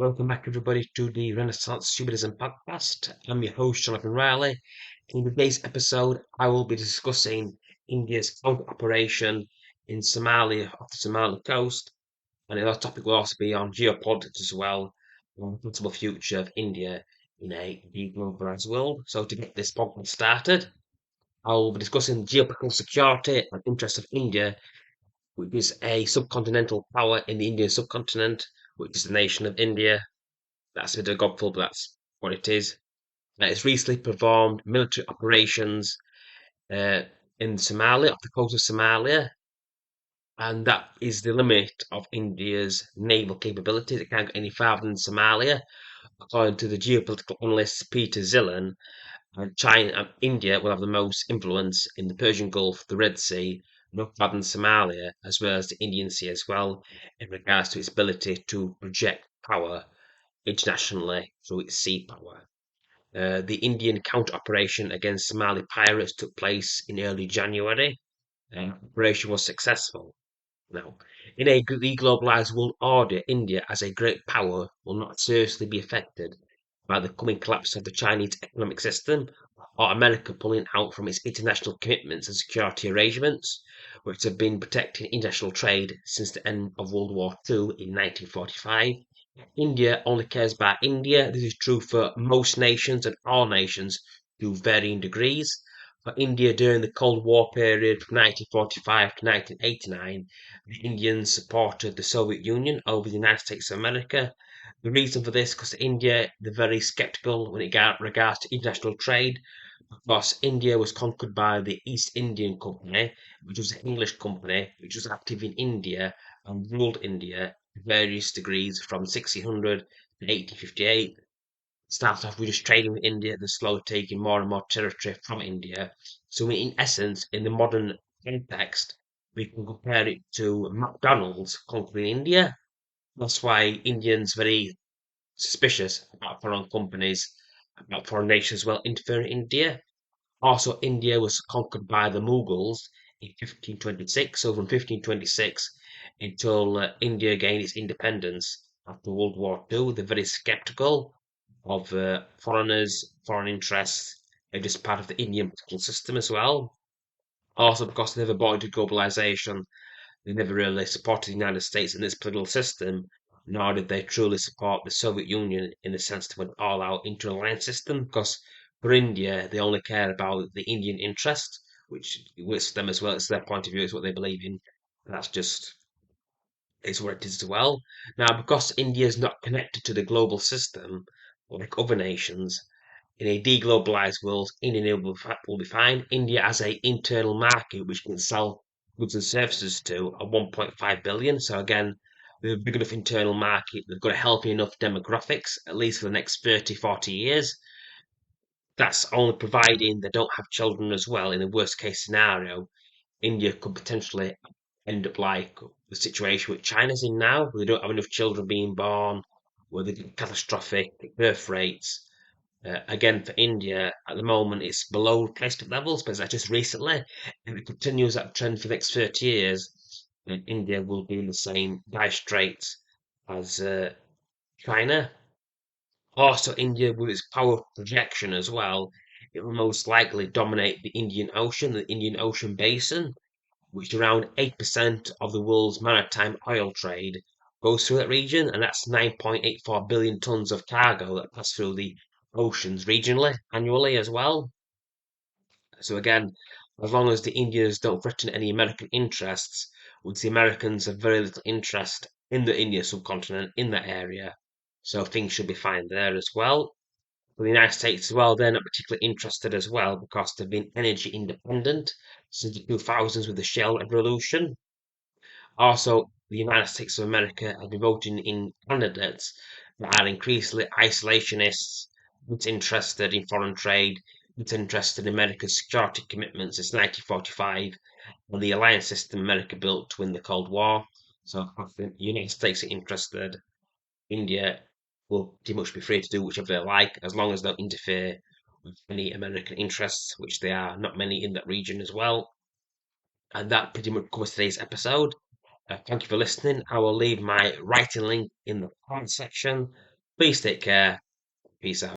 Welcome back, everybody, to the Renaissance Stupidism podcast. I'm your host, Jonathan Riley. In today's episode, I will be discussing India's counter operation in Somalia, off the Somali coast, and the other topic will also be on geopolitics as well, and the possible future of India in a deglobalized world. So, to get this podcast started, I will be discussing geopolitical security and interests of India, which is a subcontinental power in the Indian subcontinent, which is the nation of India. That's a bit of a godful, but that's what it is. It's recently performed military operations uh, in Somalia, off the coast of Somalia, and that is the limit of India's naval capabilities. It can't go any farther than Somalia, according to the geopolitical analyst Peter Zillan. China and India will have the most influence in the Persian Gulf, the Red Sea, no farther than Somalia, as well as the Indian Sea as well, in regards to its ability to project power internationally through its sea power. The Indian counter-operation against Somali pirates took place in early January. The operation was successful. Now, in a deglobalized world order, India, as a great power, will not seriously be affected by the coming collapse of the Chinese economic system or America pulling out from its international commitments and security arrangements, which have been protecting international trade since the end of World War II in 1945. India only cares about India. This is true for most nations and all nations to varying degrees. For India during the Cold War period from 1945 to 1989, the Indians supported the Soviet Union over the United States of America. The reason for this, because India, they're very skeptical when it regards to international trade, because India was conquered by the East Indian Company, which was an English company which was active in India and ruled India to various degrees from 1600 to 1858. Started off with just trading with India, then slowly taking more and more territory from India. So, in essence, in the modern context, we can compare it to McDonald's conquering India. That's why Indians very suspicious about foreign companies, about foreign nations as well interfering in India. Also, India was conquered by the Mughals in 1526. So from 1526 until India gained its independence after World War II, they're very skeptical of foreigners, foreign interests, and just part of the Indian political system as well. Also, because they never bought into globalization, they never really supported the United States in this political system, nor did they truly support the Soviet Union in the sense they went all out into an alliance system. Because for India, they only care about the Indian interest, which with them as well. It's their point of view, it's what they believe in. And that's just is what it is as well. Now, because India is not connected to the global system like other nations, in a deglobalized world, India will be fine. India has an internal market which can sell goods and services to at 1.5 billion. So again, with a big enough internal market, they've got a healthy enough demographics, at least for the next 30, 40 years. That's only providing they don't have children as well. In the worst case scenario, India could potentially end up like the situation which China's in now, where they don't have enough children being born, where they get catastrophic birth rates. Again, for India, at the moment, it's below replacement levels, but that's just recently. If it continues that trend for the next 30 years, then India will be in the same dire straits as China. Also, India, with its power projection as well, it will most likely dominate the Indian Ocean basin, which around 8% of the world's maritime oil trade goes through that region, and that's 9.84 billion tons of cargo that pass through the oceans regionally annually as well. So again, as long as the Indians don't threaten any American interests, which the Americans have very little interest in the Indian subcontinent in that area, so things should be fine there as well. For the United States as well, they're not particularly interested as well because they've been energy independent since the 2000s with the shale revolution. Also, the United States of America have been voting in candidates that are increasingly isolationists, disinterested in foreign trade, disinterested in America's security commitments since 1945, and the alliance system America built to win the Cold War. So, if the United States are interested, India will pretty much be free to do whichever they like, as long as they don't interfere with any American interests, which there are not many in that region as well. And that pretty much covers today's episode. Thank you for listening. I will leave my writing link in the comment section. Please take care. Peace out.